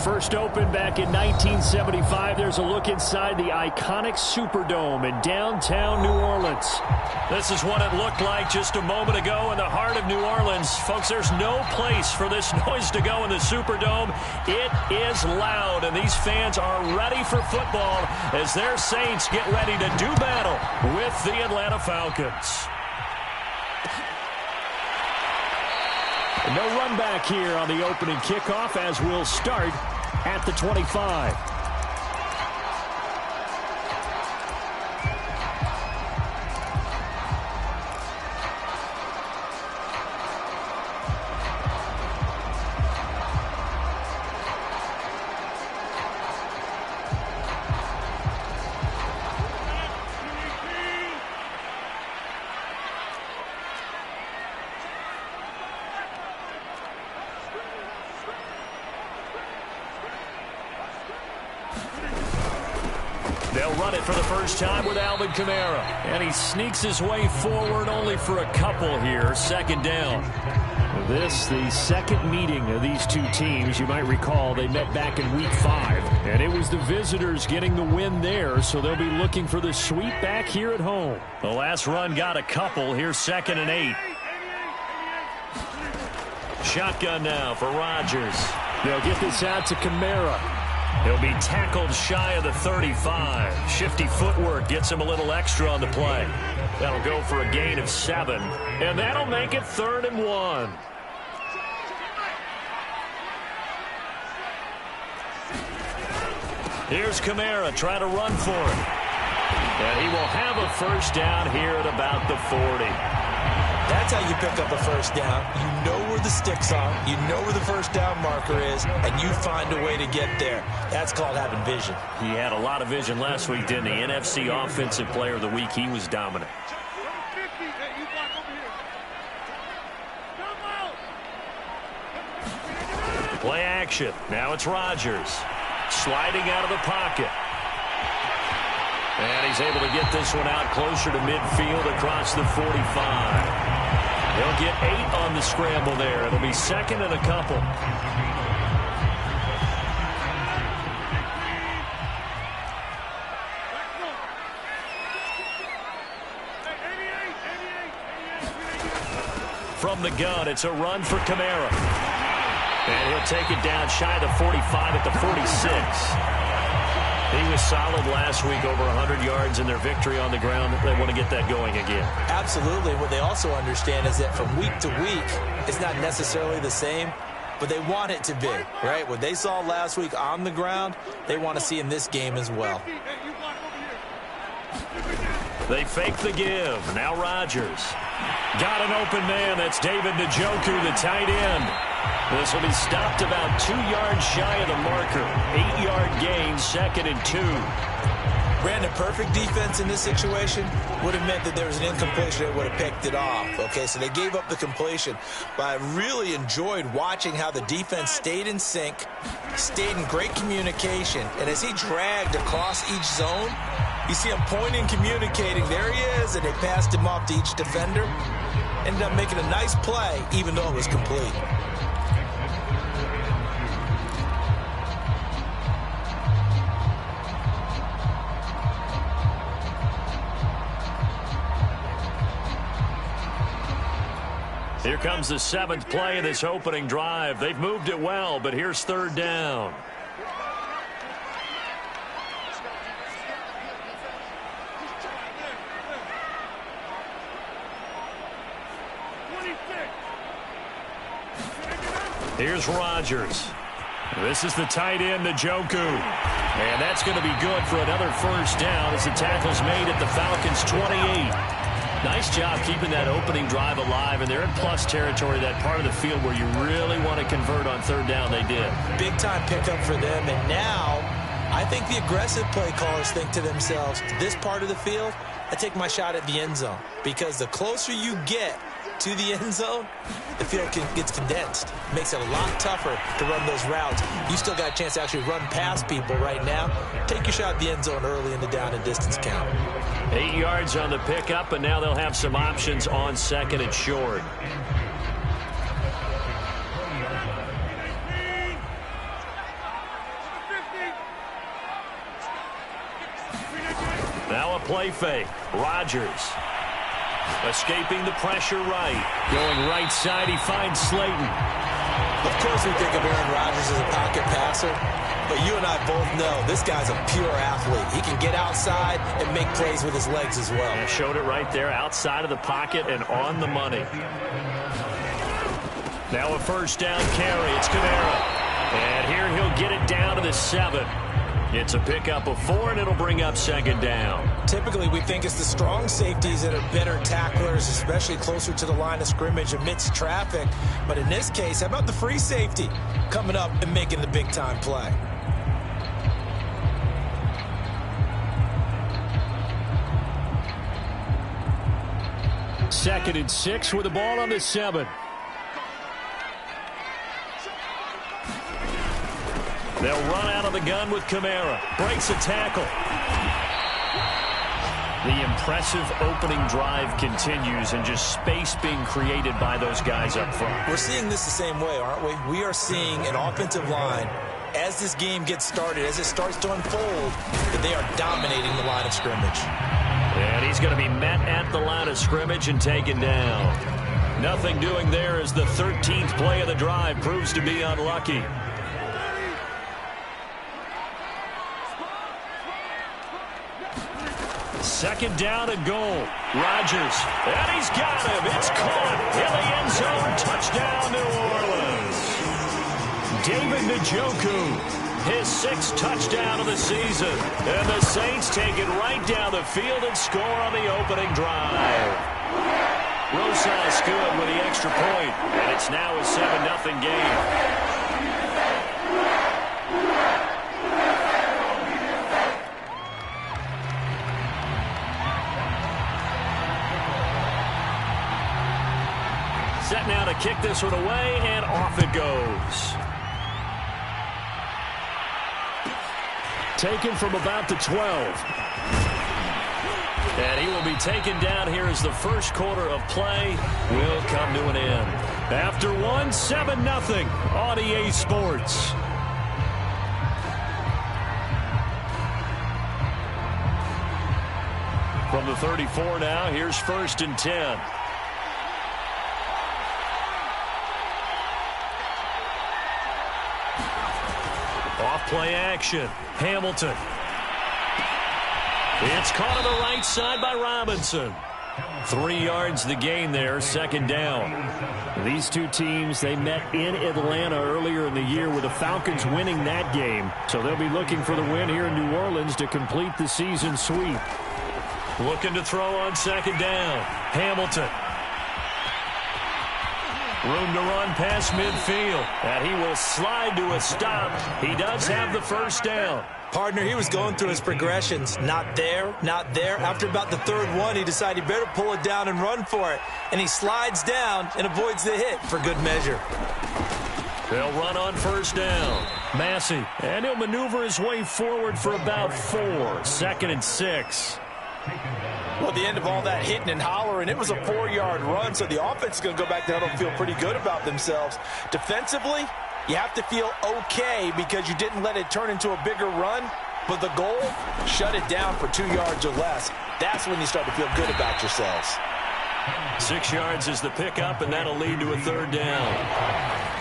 First opened back in 1975. There's a look inside the iconic Superdome in downtown New Orleans. This is what it looked like just a moment ago in the heart of New Orleans. Folks, there's no place for this noise to go in the Superdome. It is loud, and these fans are ready for football as their Saints get ready to do battle with the Atlanta Falcons. No run back here on the opening kickoff as we'll start at the 25. They'll run it for the first time with Alvin Kamara. And he sneaks his way forward only for a couple here. Second down. This, the second meeting of these two teams. You might recall they met back in Week 5. And it was the visitors getting the win there, so they'll be looking for the sweep back here at home. The last run got a couple. Here's 2nd and 8. Shotgun now for Rodgers. They'll get this out to Kamara. He'll be tackled shy of the 35. Shifty footwork gets him a little extra on the play. That'll go for a gain of 7. And that'll make it 3rd and 1. Here's Kamara trying to run for it. And he will have a first down here at about the 40. That's how you pick up a first down. You know where the sticks are. You know where the first down marker is, and you find a way to get there. That's called having vision. He had a lot of vision last week, didn't he? NFC Offensive Player of the Week. He was dominant. Play action. Now it's Rodgers. Sliding out of the pocket. And he's able to get this one out closer to midfield across the 45. They'll get 8 on the scramble there. It'll be 2nd and a couple. From the gun, it's a run for Kamara. And he'll take it down shy of the 45 at the 46. He was solid last week, over 100 yards in their victory on the ground. They want to get that going again. Absolutely. What they also understand is that from week to week, it's not necessarily the same, but they want it to be, right? What they saw last week on the ground, they want to see in this game as well. They fake the give. Now Rodgers. Got an open man. That's David Njoku, the tight end. This will be stopped about 2 yards shy of the marker. 8-yard gain, 2nd and 2. Brandon, perfect defense in this situation would have meant that there was an incompletion that would have picked it off. Okay, so they gave up the completion. But I really enjoyed watching how the defense stayed in sync, stayed in great communication. And as he dragged across each zone, you see him pointing, communicating. There he is, and they passed him off to each defender. Ended up making a nice play, even though it was complete. Here comes the 7th play of this opening drive. They've moved it well, but here's 3rd down. Here's Rodgers. This is the tight end, Njoku. And that's going to be good for another first down as the tackle's made at the Falcons' 28. Nice job keeping that opening drive alive, and they're in plus territory, that part of the field where you really want to convert on 3rd down. They did. Big-time pickup for them, and now I think the aggressive play callers think to themselves, this part of the field, I take my shot at the end zone, because the closer you get to the end zone, the field gets condensed. Makes it a lot tougher to run those routes. You still got a chance to actually run past people right now. Take your shot at the end zone early in the down and distance count. 8 yards on the pickup, and now they'll have some options on 2nd and short. Now a play fake. Rodgers escaping the pressure right. Going right side, he finds Slayton. Of course we think of Aaron Rodgers as a pocket passer, but you and I both know this guy's a pure athlete. He can get outside and make plays with his legs as well. Yeah, showed it right there, outside of the pocket and on the money. Now a first down carry. It's Kamara. And here he'll get it down to the 7. It's a pickup of 4, and it'll bring up second down. Typically, we think it's the strong safeties that are better tacklers, especially closer to the line of scrimmage amidst traffic. But in this case, how about the free safety coming up and making the big-time play? Second and 6 with the ball on the 7. They'll run out of the gun with Kamara. Breaks a tackle. The impressive opening drive continues, and just space being created by those guys up front. We're seeing this the same way, aren't we? We are seeing an offensive line, as this game gets started, as it starts to unfold, that they are dominating the line of scrimmage. And he's going to be met at the line of scrimmage and taken down. Nothing doing there as the 13th play of the drive proves to be unlucky. Second down and goal. Rodgers, and he's got him. It's caught in the end zone. Touchdown, New Orleans. David Njoku, his 6th touchdown of the season. And the Saints take it right down the field and score on the opening drive. Rosas good with the extra point, and it's now a 7-0 game. Set now to kick this one away, and off it goes. Taken from about the 12. And he will be taken down here as the first quarter of play will come to an end. After one, 7-0 on EA Sports. From the 34 now, here's 1st and 10. Off-play action. Hamilton. It's caught on the right side by Robinson. 3 yards the gain there, second down. These two teams, they met in Atlanta earlier in the year with the Falcons winning that game. So they'll be looking for the win here in New Orleans to complete the season sweep. Looking to throw on second down. Hamilton. Room to run past midfield. And he will slide to a stop. He does have the first down. Partner, he was going through his progressions. Not there, not there. After about the 3rd one, he decided he better pull it down and run for it. And he slides down and avoids the hit for good measure. They'll run on first down. Massey. And he'll maneuver his way forward for about 4. 2nd and 6. Well, at the end of all that hitting and hollering, it was a 4-yard run, so the offense is going to go back down and feel pretty good about themselves. Defensively, you have to feel okay because you didn't let it turn into a bigger run, but the goal, shut it down for 2 yards or less. That's when you start to feel good about yourselves. 6 yards is the pickup, and that'll lead to a 3rd down.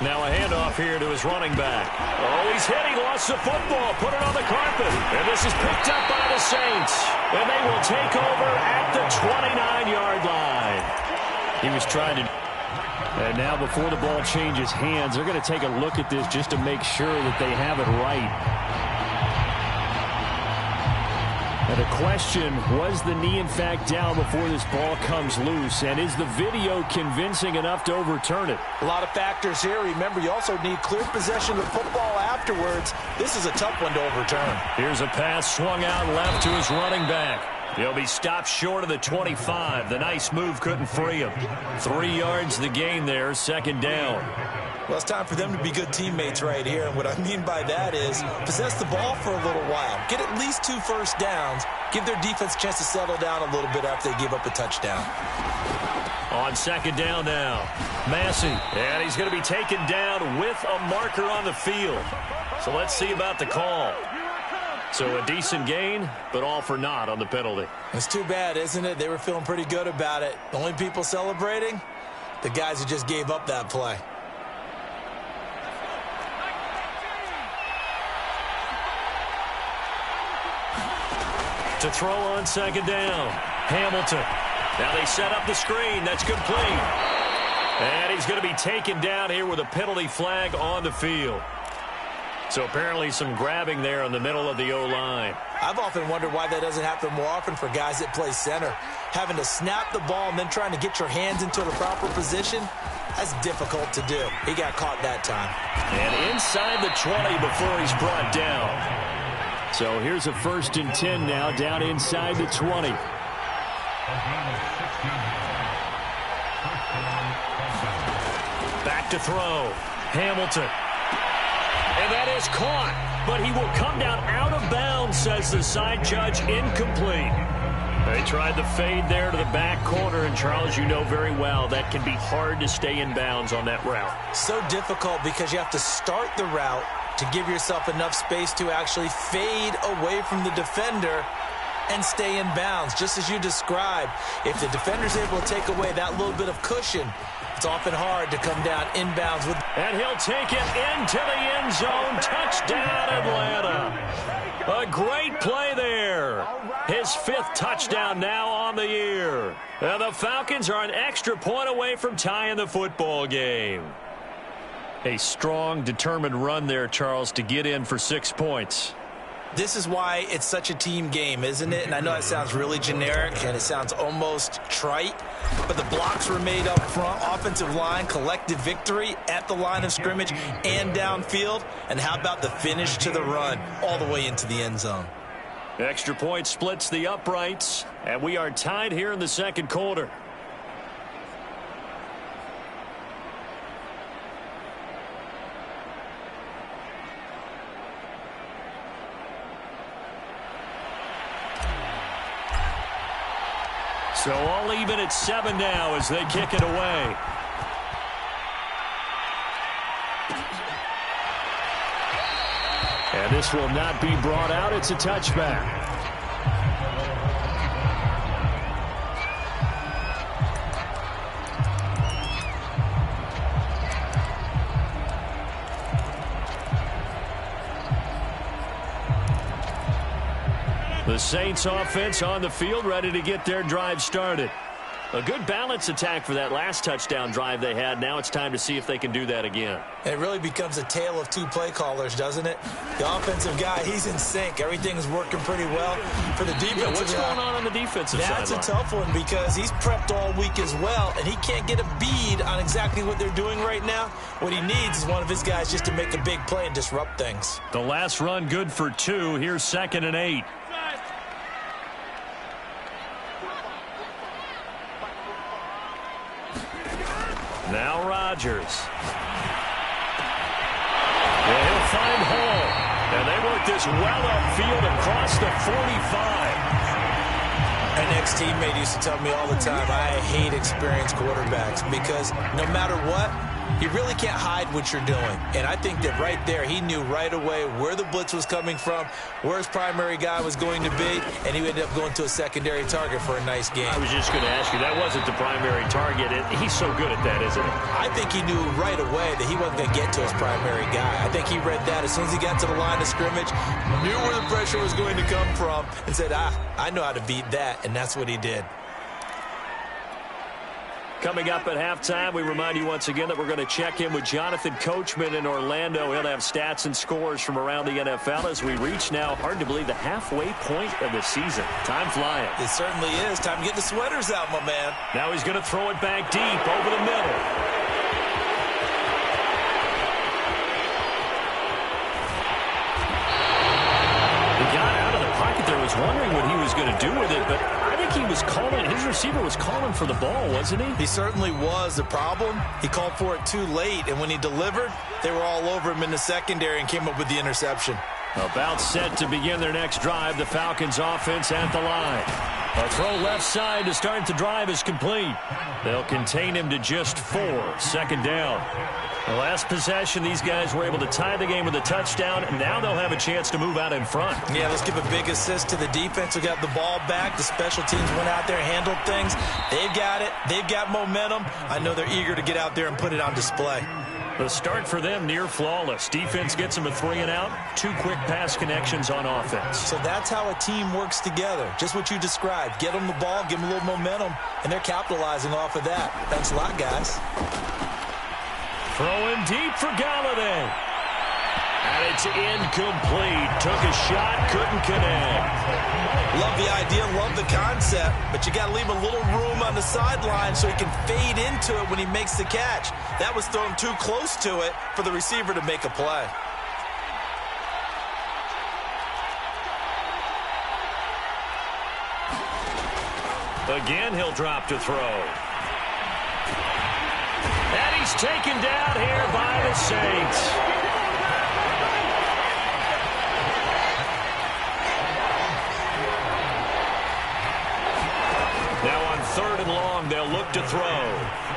Now a handoff here to his running back. Oh, he's hit. He lost the football. Put it on the carpet. And this is picked up by the Saints. And they will take over at the 29-yard line. He was trying to... And now before the ball changes hands, they're going to take a look at this just to make sure that they have it right. And the question, was the knee in fact down before this ball comes loose? And is the video convincing enough to overturn it? A lot of factors here. Remember, you also need clear possession of the football afterwards. This is a tough one to overturn. Here's a pass swung out left to his running back. He'll be stopped short of the 25. The nice move couldn't free him. 3 yards the gain there, second down. Well, it's time for them to be good teammates right here. And what I mean by that is possess the ball for a little while. Get at least 2 first downs. Give their defense a chance to settle down a little bit after they give up a touchdown. On second down now, Massey. And he's going to be taken down with a marker on the field. So let's see about the call. So a decent gain, but all for naught on the penalty. It's too bad, isn't it? They were feeling pretty good about it. The only people celebrating? The guys who just gave up that play. To throw on second down, Hamilton. Now they set up the screen. That's complete. And he's going to be taken down here with a penalty flag on the field. So apparently some grabbing there in the middle of the O-line. I've often wondered why that doesn't happen more often for guys that play center. Having to snap the ball and then trying to get your hands into the proper position, that's difficult to do. He got caught that time. And inside the 20 before he's brought down. So here's a 1st and 10 now, down inside the 20. Back to throw. Hamilton. And that is caught, but he will come down out of bounds, says the side judge, incomplete. They tried the fade there to the back corner, and Charles, you know very well that can be hard to stay in bounds on that route. So difficult because you have to start the route to give yourself enough space to actually fade away from the defender and stay in bounds, just as you described. If the defender's able to take away that little bit of cushion, it's often hard to come down inbounds with. And he'll take it into the end zone. Touchdown, Atlanta. A great play there. His 5th touchdown now on the year. And the Falcons are an extra point away from tying the football game. A strong, determined run there, Charles, to get in for 6 points. This is why it's such a team game, isn't it? And I know it sounds really generic and it sounds almost trite, but the blocks were made up front, offensive line, collective victory at the line of scrimmage and downfield. And how about the finish to the run all the way into the end zone? Extra point splits the uprights, and we are tied here in the second quarter. So all even at 7 now as they kick it away. And this will not be brought out. It's a touchback. The Saints offense on the field, ready to get their drive started. A good balance attack for that last touchdown drive they had. Now it's time to see if they can do that again. It really becomes a tale of 2 play callers, doesn't it? The offensive guy, he's in sync. Everything's working pretty well. For the defensive what's going on the defensive side? That's a tough one because he's prepped all week as well, and he can't get a bead on exactly what they're doing right now. What he needs is one of his guys just to make a big play and disrupt things. The last run good for 2. Here's 2nd and 8. Now Rodgers. And he'll find Hall. And they work this well upfield across the 45. An ex-teammate used to tell me all the time, I hate experienced quarterbacks because no matter what, you really can't hide what you're doing. And I think that right there, he knew right away where the blitz was coming from, where his primary guy was going to be, and he ended up going to a secondary target for a nice game. I was just going to ask you, that wasn't the primary target. He's so good at that, isn't he? I think he knew right away that he wasn't going to get to his primary guy. I think he read that as soon as he got to the line of scrimmage, knew where the pressure was going to come from, and said, I know how to beat that, and that's what he did. Coming up at halftime, we remind you once again that we're going to check in with Jonathan Coachman in Orlando. He'll have stats and scores from around the NFL as we reach now, hard to believe, the halfway point of the season. Time flying. It certainly is. Time to get the sweaters out, my man. Now he's going to throw it back deep over the middle. He got out of the pocket there. Was was wondering what he was going to do with it, but I think he was calling, his receiver was calling for the ball, wasn't he? He certainly was. The problem, he called for it too late, and when he delivered, they were all over him in the secondary and came up with the interception. About set to begin their next drive, the Falcons offense at the line. A throw left side to start the drive is complete. They'll contain him to just 4. Second down. The last possession, these guys were able to tie the game with a touchdown, and now they'll have a chance to move out in front. Yeah, let's give a big assist to the defense who got the ball back. The special teams went out there, handled things. They've got it. They've got momentum. I know they're eager to get out there and put it on display. The start for them near flawless. Defense gets them a 3 and out. 2 quick pass connections on offense. So that's how a team works together. Just what you described. Get them the ball, give them a little momentum, and they're capitalizing off of that. Thanks a lot, guys. Throwing deep for Galladay. And it's incomplete. Took a shot, couldn't connect. Love the idea, love the concept, but you got to leave a little room on the sideline so he can fade into it when he makes the catch. That was thrown too close to it for the receiver to make a play. Again, he'll drop to throw. And he's taken down here by the Saints. Now on 3rd and long, they'll look to throw.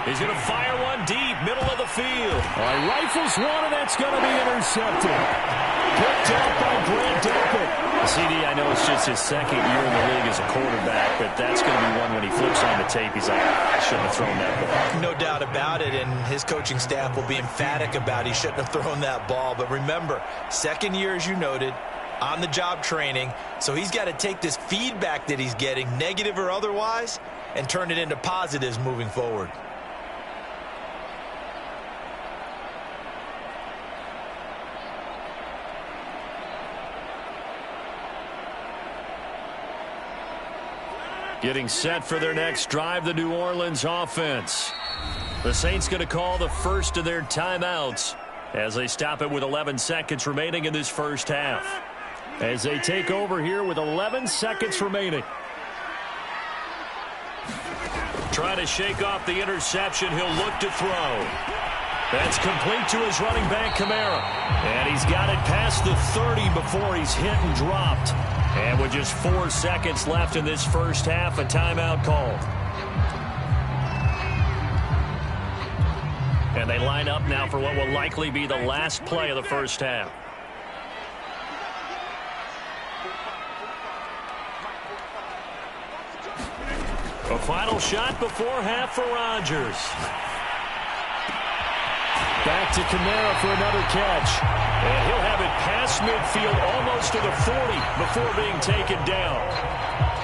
He's going to fire one deep, middle of the field. Rifles one, and that's going to be intercepted. Picked up by Grant Delpit. CD, I know it's just his 2nd year in the league as a quarterback, but that's going to be one when he flips on the tape, he's like, I shouldn't have thrown that ball. No doubt about it, and his coaching staff will be emphatic about he shouldn't have thrown that ball. But remember, 2nd year, as you noted, on-the-job training, so he's got to take this feedback that he's getting, negative or otherwise, and turn it into positives moving forward. Getting set for their next drive, the New Orleans offense. The Saints going to call the first of their timeouts as they stop it with 11 seconds remaining in this first half. As they take over here with 11 seconds remaining. Trying to shake off the interception. He'll look to throw. That's complete to his running back, Kamara. And he's got it past the 30 before he's hit and dropped. And with just 4 seconds left in this first half, a timeout called. And they line up now for what will likely be the last play of the first half. A final shot before half for Rodgers. Back to Kamara for another catch. And he'll have it past midfield almost to the 40 before being taken down.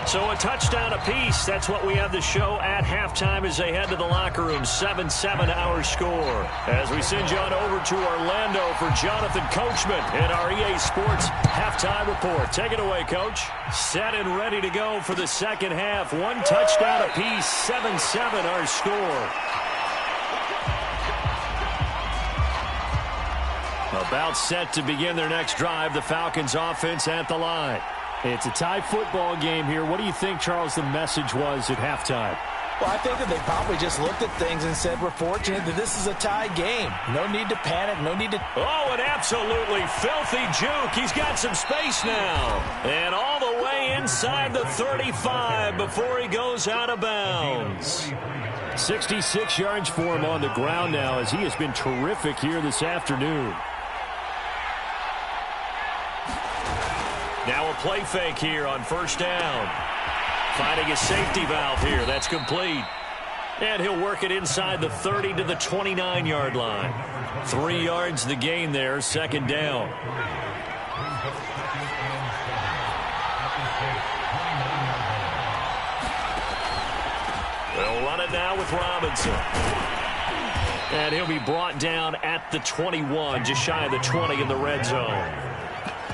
So a touchdown apiece. That's what we have the show at halftime as they head to the locker room. 7-7 our score. As we send you on over to Orlando for Jonathan Coachman in our EA Sports halftime report. Take it away, Coach. Set and ready to go for the second half. 1 touchdown apiece. 7-7 our score. About set to begin their next drive, the Falcons offense at the line. It's a tie football game here. What do you think, Charles, the message was at halftime? Well, I think that they probably just looked at things and said, we're fortunate that this is a tie game. No need to panic, no need to... Oh, an absolutely filthy juke. He's got some space now. And all the way inside the 35 before he goes out of bounds. 66 yards for him on the ground now as he has been terrific here this afternoon. Now a play fake here on first down. Finding a safety valve here. That's complete. And he'll work it inside the 30 to the 29-yard line. 3 yards the gain there, second down. They'll run it now with Robinson. And he'll be brought down at the 21, just shy of the 20 in the red zone.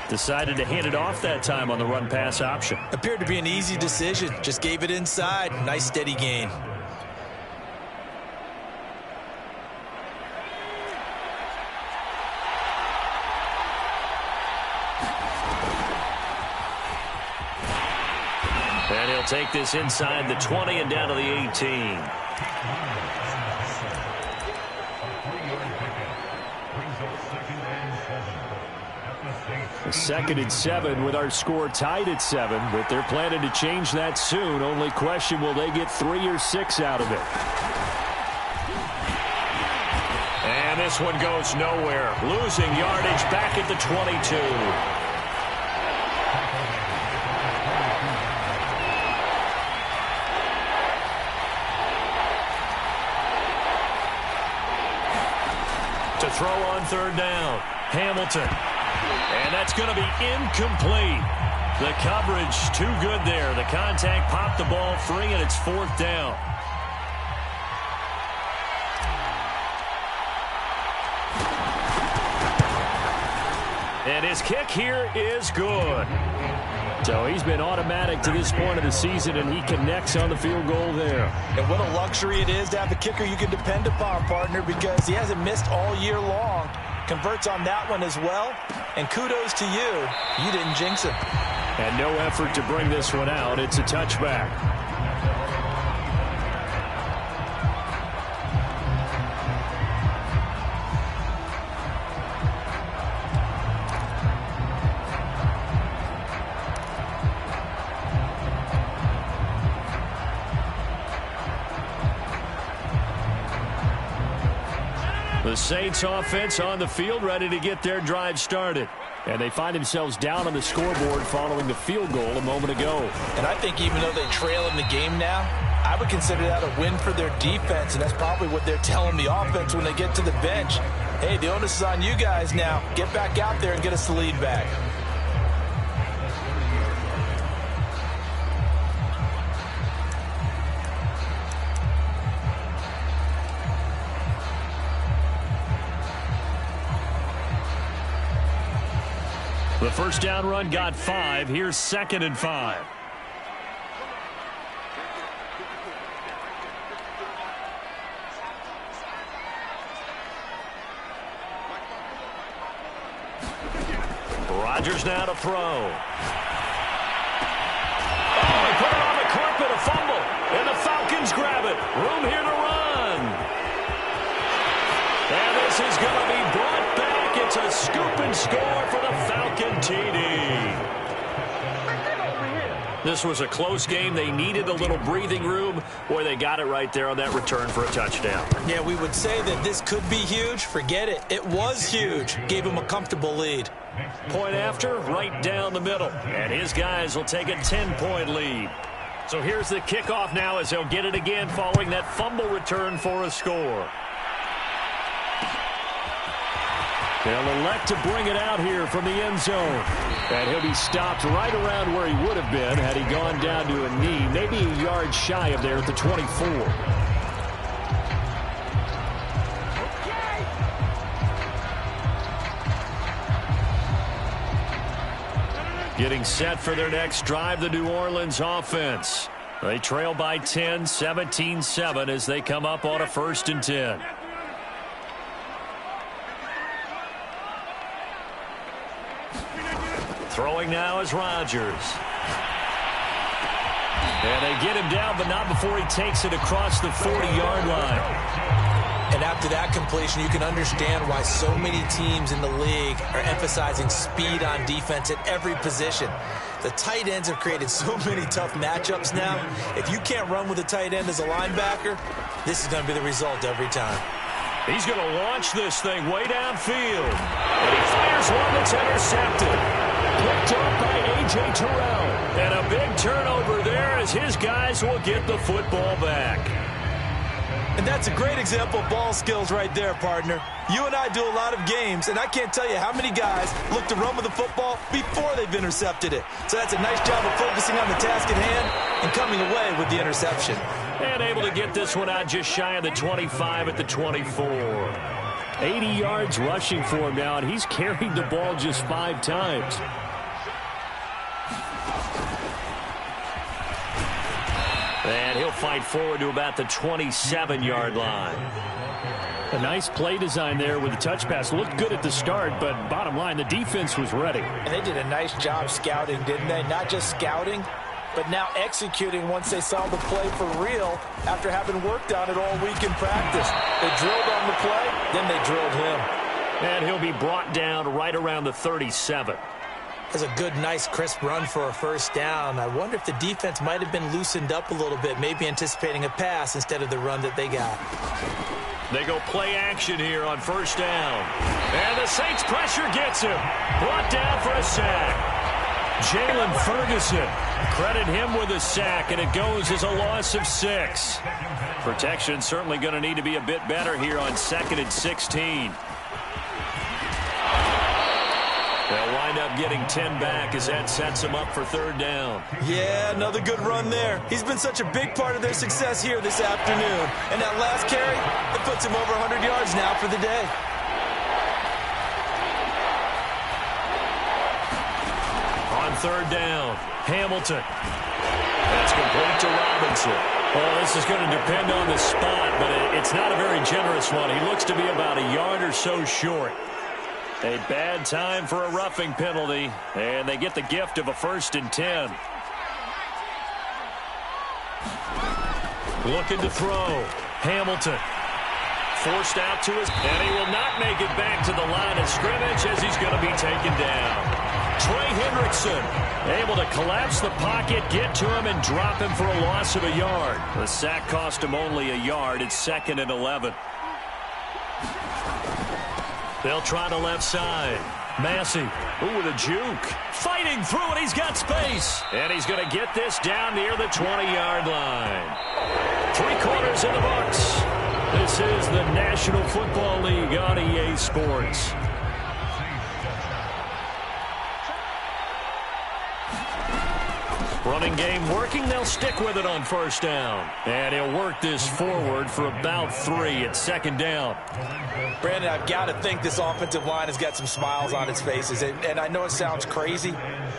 Decided to hand it off that time on the run-pass option. Appeared to be an easy decision. Just gave it inside. Nice steady gain. And he'll take this inside the 20 and down to the 18. Second and 7 with our score tied at 7, but they're planning to change that soon. Only question, will they get 3 or 6 out of it? And this one goes nowhere. Losing yardage back at the 22. To throw on third down, Hamilton. And that's going to be incomplete. The coverage too good there. The contact popped the ball free, and it's fourth down. And his kick here is good. So he's been automatic to this point of the season, and he connects on the field goal there. And what a luxury it is to have a kicker you can depend upon, partner, because he hasn't missed all year long. Converts on that one as well. And kudos to you. You didn't jinx him. And no effort to bring this one out. It's a touchback. The Saints offense on the field, ready to get their drive started. And they find themselves down on the scoreboard following the field goal a moment ago. And I think even though they trail in the game now, I would consider that a win for their defense, and that's probably what they're telling the offense when they get to the bench. Hey, the onus is on you guys now. Get back out there and get us the lead back. The first down run got 5. Here's 2nd and 5. Rodgers now to throw. Oh, he put it on the carpet, a fumble. And the Falcons grab it. Room here to run. And this is going to be brought back. It's a scoop and score for the Falcon TD. This was a close game. They needed a little breathing room. Boy, they got it right there on that return for a touchdown. Yeah, we would say that this could be huge. Forget it. It was huge. Gave him a comfortable lead. Point after, right down the middle. And his guys will take a 10-point lead. So here's the kickoff now as they'll get it again following that fumble return for a score. They'll elect to bring it out here from the end zone. And he'll be stopped right around where he would have been had he gone down to a knee, maybe a yard shy of there at the 24. Getting set for their next drive, the New Orleans offense. They trail by 10, 17-7 as they come up on a 1st and 10. Throwing now is Rodgers. And they get him down, but not before he takes it across the 40-yard line. And after that completion, you can understand why so many teams in the league are emphasizing speed on defense at every position. The tight ends have created so many tough matchups now. If you can't run with a tight end as a linebacker, this is going to be the result every time. He's going to launch this thing way downfield. And he fires one that's intercepted. Picked up by A.J. Terrell. And a big turnover there as his guys will get the football back. And that's a great example of ball skills right there, partner. You and I do a lot of games, and I can't tell you how many guys look to run with the football before they've intercepted it. So that's a nice job of focusing on the task at hand and coming away with the interception. And able to get this one out just shy of the 25 at the 24. 80 yards rushing for him now, and he's carried the ball just 5 times. And he'll fight forward to about the 27-yard line. A nice play design there with the touch pass. Looked good at the start, but bottom line, the defense was ready. And they did a nice job scouting, didn't they? Not just scouting, but now executing once they saw the play for real after having worked on it all week in practice. They drilled on the play, then they drilled him. And he'll be brought down right around the 37. That's a good, nice, crisp run for a first down. I wonder if the defense might have been loosened up a little bit, maybe anticipating a pass instead of the run that they got. They go play action here on first down. And the Saints pressure gets him. Brought down for a sack. Jalen Ferguson, credit him with a sack, and it goes as a loss of 6. Protection certainly going to need to be a bit better here on 2nd and 16. They'll wind up getting 10 back as that sets them up for 3rd down. Yeah, another good run there. He's been such a big part of their success here this afternoon. And that last carry, it puts him over 100 yards now for the day. On 3rd down, Hamilton. That's complete to Robinson. Well, this is going to depend on the spot, but it's not a very generous one. He looks to be about a yard or so short. A bad time for a roughing penalty, and they get the gift of a 1st and 10. Looking to throw. Hamilton. Forced out to his, and he will not make it back to the line of scrimmage as he's going to be taken down. Trey Hendrickson able to collapse the pocket, get to him, and drop him for a loss of a yard. The sack cost him only a yard. It's 2nd and 11. They'll try the left side. Massey, with a juke. Fighting through it, he's got space. And he's going to get this down near the 20-yard line. 3/4 in the books. This is the National Football League on EA Sports. Running game working. They'll stick with it on 1st down. And he'll work this forward for about 3 at 2nd down. Brandon, I've got to think this offensive line has got some smiles on its faces. And I know it sounds crazy,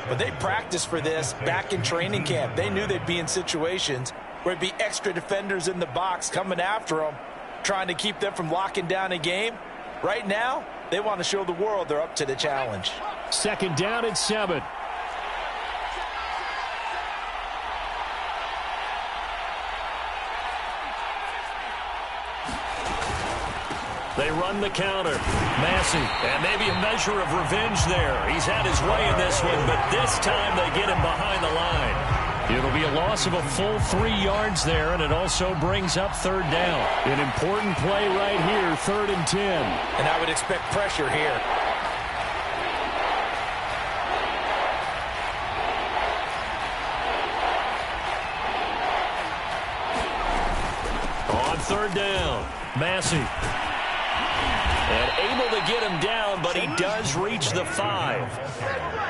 but they practiced for this back in training camp. They knew they'd be in situations where it'd be extra defenders in the box coming after them, trying to keep them from locking down a game. Right now, they want to show the world they're up to the challenge. 2nd down and 7. They run the counter. Massey, and maybe a measure of revenge there. He's had his way in this one, but this time they get him behind the line. It'll be a loss of a full 3 yards there, and it also brings up 3rd down. An important play right here, 3rd and 10. And I would expect pressure here. On 3rd down, Massey. And able to get him down, but he does reach the 5.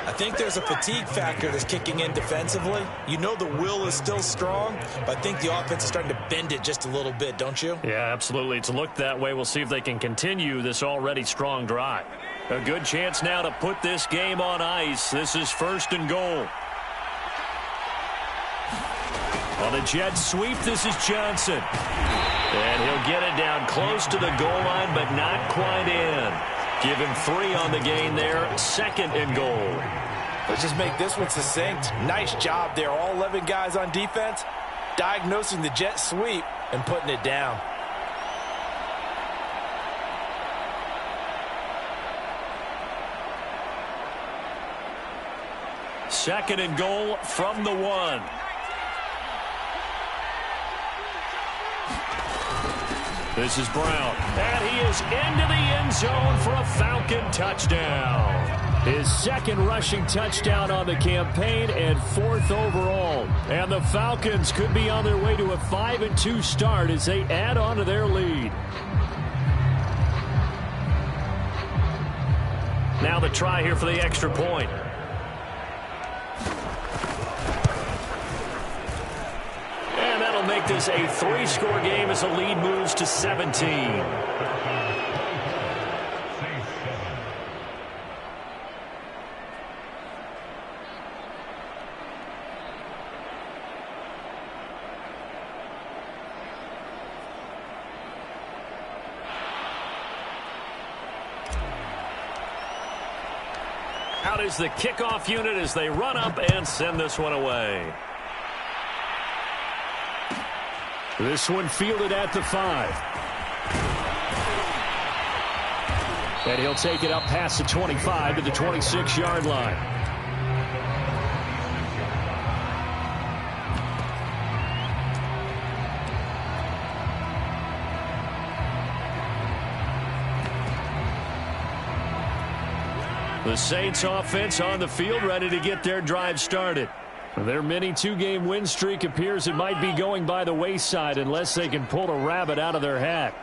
I think there's a fatigue factor that's kicking in defensively. You know the will is still strong, but I think the offense is starting to bend it just a little bit, don't you? Yeah, absolutely. It's looked that way. We'll see if they can continue this already strong drive. A good chance now to put this game on ice. This is 1st and goal. On the jet sweep, this is Johnson. And he'll get it down close to the goal line, but not quite in. Give him 3 on the gain there. 2nd and goal. Let's just make this one succinct. Nice job there. All 11 guys on defense, diagnosing the jet sweep and putting it down. Second and goal from the 1. This is Brown, and he is into the end zone for a Falcon touchdown. His 2nd rushing touchdown on the campaign and 4th overall. And the Falcons could be on their way to a 5-2 start as they add on to their lead. Now the try here for the extra point. Make this a 3-score game as the lead moves to 17. Out is the kickoff unit as they run up and send this one away. This one fielded at the 5. And he'll take it up past the 25 to the 26-yard line. The Saints offense on the field, ready to get their drive started. Their mini two-game win streak appears it might be going by the wayside unless they can pull a rabbit out of their hat.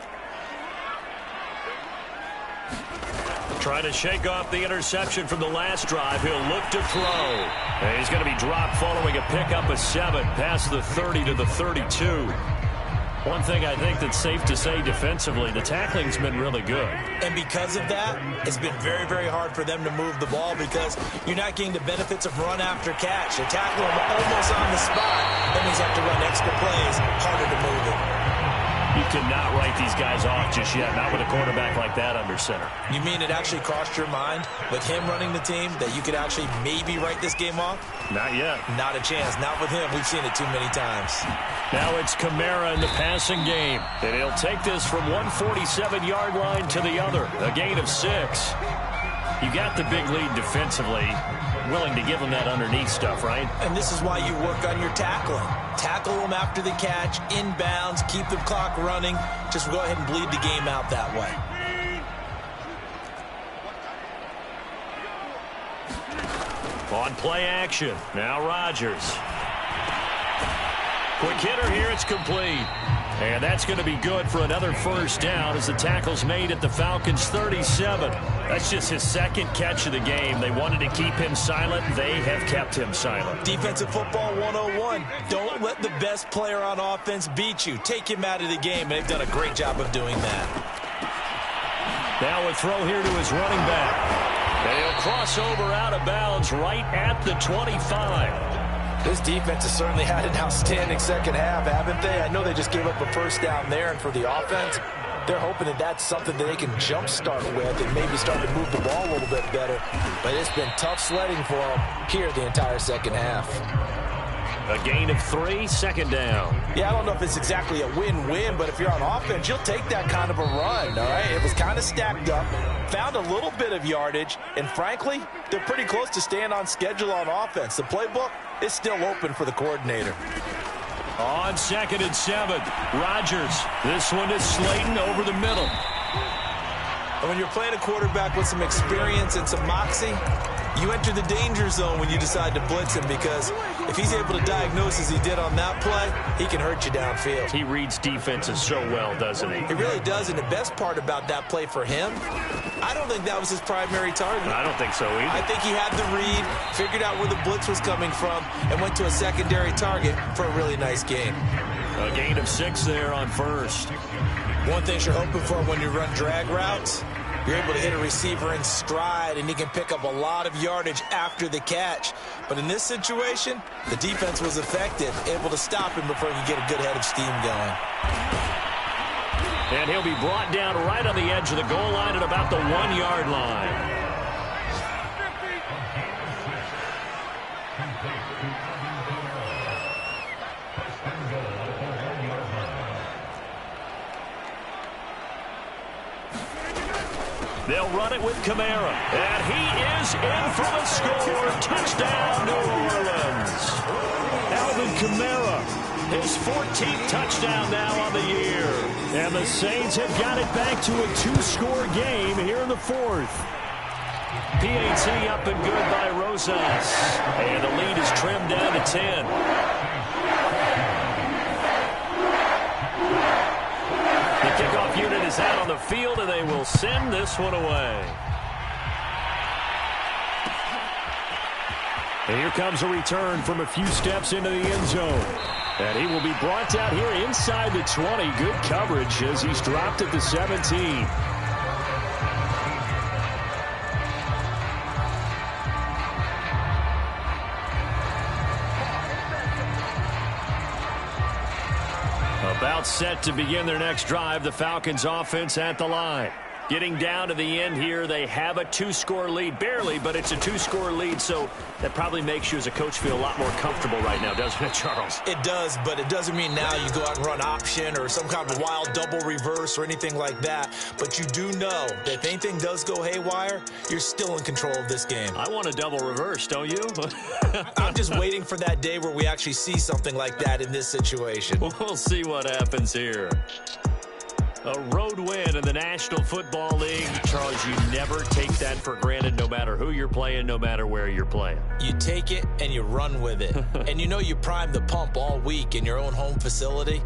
Trying to shake off the interception from the last drive. He'll look to throw. And he's going to be dropped following a pickup of 7 past the 30 to the 32. One thing I think that's safe to say defensively, the tackling's been really good. And because of that, it's been very, very hard for them to move the ball because you're not getting the benefits of run after catch. They're tackling him almost on the spot. That means you have to run extra plays, harder to move it. You cannot write these guys off just yet, not with a quarterback like that under center. You mean it actually crossed your mind with him running the team that you could actually maybe write this game off? Not yet. Not a chance. Not with him. We've seen it too many times. Now it's Kamara in the passing game. And he'll take this from 147-yard line to the other. A gain of 6. You got the big lead defensively. Willing to give him that underneath stuff, right? And this is why you work on your tackling. Tackle them after the catch, inbounds, keep the clock running. Just go ahead and bleed the game out that way. On play action. Now Rodgers. Quick hitter here. It's complete. And that's going to be good for another first down as the tackle's made at the Falcons' 37. That's just his second catch of the game. They wanted to keep him silent. They have kept him silent. Defensive football 101. Don't let the best player on offense beat you. Take him out of the game, and they've done a great job of doing that. Now a throw here to his running back. And he'll cross over out of bounds right at the 25. This defense has certainly had an outstanding second half, haven't they? I know they just gave up a first down there, and for the offense, they're hoping that that's something that they can jumpstart with and maybe start to move the ball a little bit better. But it's been tough sledding for them here the entire second half. A gain of 3, second down. Yeah, I don't know if it's exactly a win-win, but if you're on offense, you'll take that kind of a run, all right? It was kind of stacked up, found a little bit of yardage, and frankly, they're pretty close to staying on schedule on offense. The playbook is still open for the coordinator. On 2nd and 7, Rodgers. This one is Slayton over the middle. And when you're playing a quarterback with some experience and some moxie, you enter the danger zone when you decide to blitz him, because if he's able to diagnose as he did on that play, he can hurt you downfield. He reads defenses so well, doesn't he? He really does, and the best part about that play for him, I don't think that was his primary target. I don't think so either. I think he had the read, figured out where the blitz was coming from, and went to a secondary target for a really nice gain. A gain of 6 there on first. One thing you're hoping for when you run drag routes, you're able to hit a receiver in stride, and he can pick up a lot of yardage after the catch. But in this situation, the defense was effective, able to stop him before he could get a good head of steam going. And he'll be brought down right on the edge of the goal line at about the 1-yard line. They'll run it with Kamara. And he is in for the score. Touchdown, New Orleans. Alvin Kamara, his 14th touchdown now on the year. And the Saints have got it back to a 2-score game here in the 4th. PAT up and good by Rosas. And the lead is trimmed down to 10. The kickoff unit is out on the field, and they will send this one away. And here comes a return from a few steps into the end zone. And he will be brought down here inside the 20. Good coverage as he's dropped at the 17. About set to begin their next drive. The Falcons offense at the line. Getting down to the end here, they have a 2-score lead. Barely, but it's a 2-score lead, so that probably makes you as a coach feel a lot more comfortable right now, doesn't it, Charles? It does, but it doesn't mean now you go out and run option or some kind of wild double reverse or anything like that. But you do know that if anything does go haywire, you're still in control of this game. I want a double reverse, don't you? I'm just waiting for that day where we actually see something like that in this situation. We'll see what happens here. A road win in the National Football League. Charles, you never take that for granted no matter who you're playing, no matter where you're playing. You take it and you run with it. And you know you primed the pump all week in your own home facility.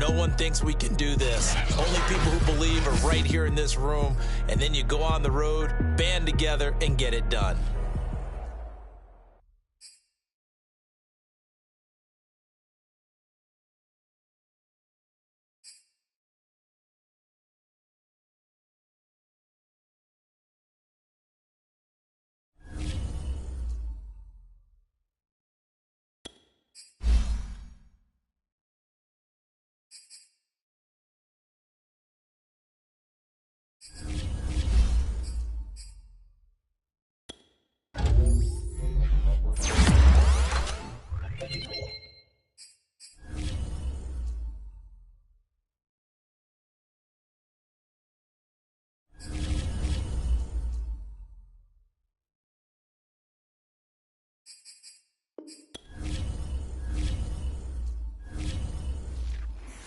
No one thinks we can do this. Only people who believe are right here in this room. And then you go on the road, band together, and get it done.